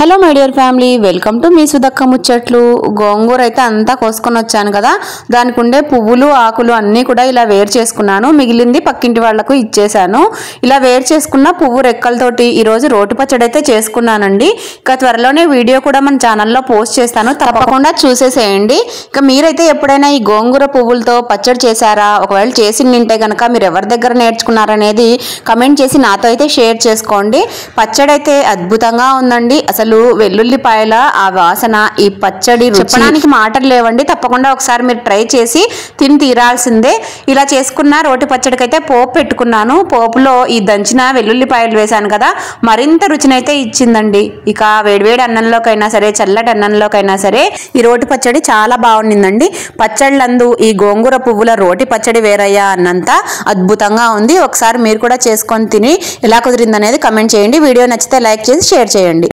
Hello my dear family, welcome to మీ సుధక్క ముచ్చట్లు. గోంగూర అయితే అంతా కోసుకొని వచ్చాను కదా, దానికి ఉండే పువ్వులు ఆకులు అన్నీ కూడా ఇలా వేరు చేసుకున్నాను. మిగిలింది పక్కింటి వాళ్లకు ఇచ్చేసాను. ఇలా వేరు చేసుకున్న పువ్వు రెక్కలతోటి ఈరోజు రోటి పచ్చడి అయితే చేసుకున్నానండి. ఇక త్వరలోనే వీడియో కూడా మన ఛానల్లో పోస్ట్ చేస్తాను, తప్పకుండా చూసేసేయండి. ఇక మీరైతే ఎప్పుడైనా ఈ గోంగూర పువ్వులతో పచ్చడి చేశారా? ఒకవేళ చేసి నింటే కనుక మీరు ఎవరి దగ్గర నేర్చుకున్నారనేది కమెంట్ చేసి నాతో అయితే షేర్ చేసుకోండి. పచ్చడి అయితే అద్భుతంగా ఉందండి. అసలు వెల్లుల్లిపాయల ఆ వాసన, ఈ పచ్చడి చెప్పడానికి మాటలు లేవండి. తప్పకుండా ఒకసారి మీరు ట్రై చేసి తిని తీరాల్సిందే. ఇలా చేసుకున్న రోటి పచ్చడికైతే పోపు పెట్టుకున్నాను. పోపులో ఈ దంచిన వెల్లుల్లిపాయలు వేశాను కదా, మరింత రుచినైతే ఇచ్చిందండి. ఇక వేడివేడి అన్నంలోకైనా సరే, చల్లటి అన్నంలోకైనా సరే ఈ రోటి పచ్చడి చాలా బాగుండిందండి. పచ్చళ్ళందు ఈ గోంగూర పువ్వుల రోటి పచ్చడి వేరయ్యా అన్నంత అద్భుతంగా ఉంది. ఒకసారి మీరు కూడా చేసుకొని తిని ఎలా కుదిరిందనేది కమెంట్ చేయండి. వీడియో నచ్చితే లైక్ చేసి షేర్ చేయండి.